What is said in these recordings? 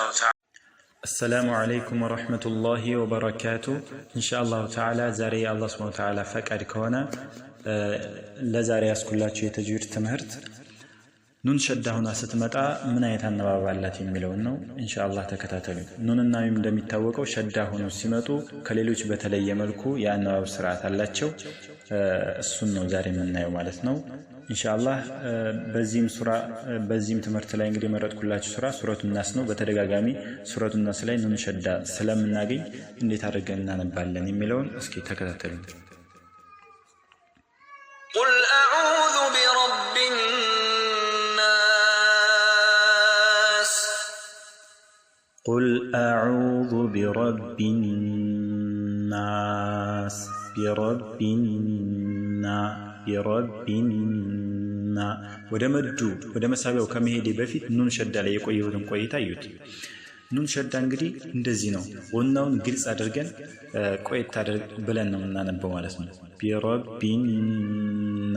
السلام عليكم ورحمة الله وبركاته. إن شاء الله تعالى زاري الله سبحانه وتعالى فقد كونا لزاري أسكولاتشي يتجوير تمهرت نون شده هنا ستمتع من آيات النباب التي ملونه إن شاء الله تكتاتلون نون النايم دم التوقع شده هنا سمتو كليلوش بتلي ملكو يا النباب سرعة اللاتشو السنة زاري من يوم علتنو إن شاء الله بزيم سورة بزيم تمرت لا إنجلي مرات كلها سورة الناس نو بترجع جامي سورة الناس لا إنه نشدة سلام الناجي اللي ترجعنا نبالني ملون اسكي تكتاتلون. قل أعوذ برب الناس قل أعوذ برب الناس برب ودمجو ودمسابيو كمهدي بفيت نون شد على يقويهم قويتا يوت نون شد انجدي እንደዚህ ነው ወናውን ግልጽ አድርገን ቆይታ ብለን ነው እናነበው ማለት ነው ቢረቢና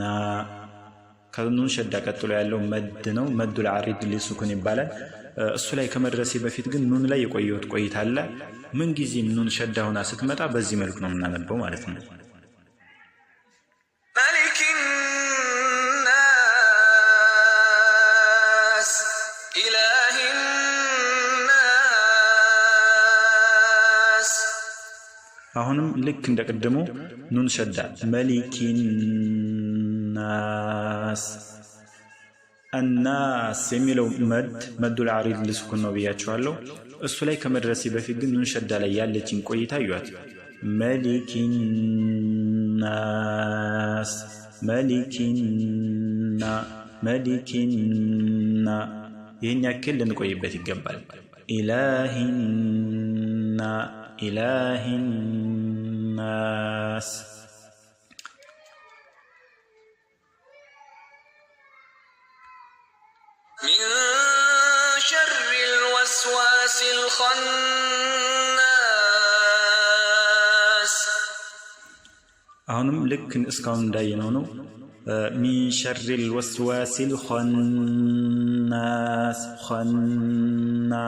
ከኑን ሸዳ ቀጥሎ ያለው መድ ነው መዱል አሪድ ሊሱኩን ይባላል እሱ ላይ ከመድረሴ በፊት ግን ኑን ላይ የቆየሁት ቆይታ አለ ምን ጊዜም ኑን ሸዳ ሆና ስትመጣ በዚህ መልኩ ነው እናነበው ማለት ነው አሁንም ልክ እንደቀደሙ ኑን ሸዳ መሊኪን ናስ الناس የሚለው መዱል አሪድ ሊሱኩን ነው ብያችኋለሁ እሱ ላይ ከመድረሴ በፊት ግን ኑን ሸዳ ላይ ያለችን ቆይታ ይዋት መሊኪን ናስ መሊኪን ይህን ያክል ልንቆይበት ይገባል إله الناس من شر الوسواس الخناس አሁንም ልክ እስካሁን እንዳየነው ነው من شر الوسواس الخناس خنا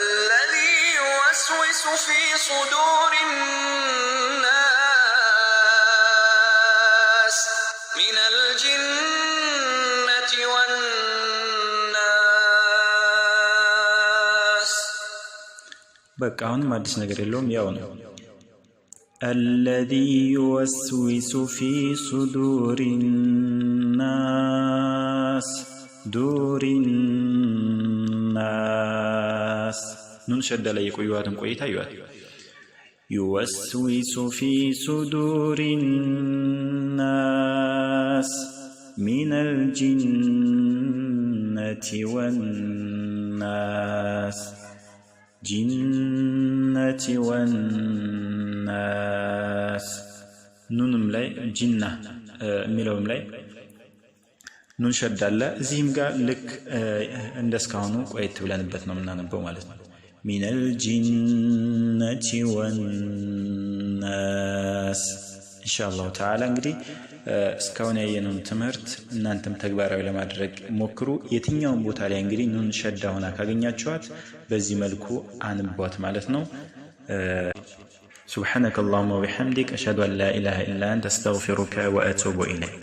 الذي يوسوس في صدور الناس من الجنة والناس በቃ አሁንም አዲስ ነገር የለውም ያው ነው الذي يوسوس في صدور الناس دور الناس نون شد على يقويواتم قويتا يوات يوسوس في صدور الناس من الجنة والناس جنة والناس نونم لاي جنة ميلوم لاي نون شد على زيم قال لك اندسكانو قويت بلانبت ነው ምናነበው ማለት ነው من الجنة والناس إن شاء الله تعالى እንግዲህ እስካሁን ያየነውን ትምህርት እናንተም ተግባራዊ ለማድረግ ሞክሩ የትኛውን ቦታ ላይ እንግዲህ ኑን ሸዳ ሆና ካገኛችኋት በዚህ መልኩ አንቧት ማለት ነው سبحانك اللهم وبحمدك أشهد أن لا إله إلا أنت أستغفرك وأتوب إليك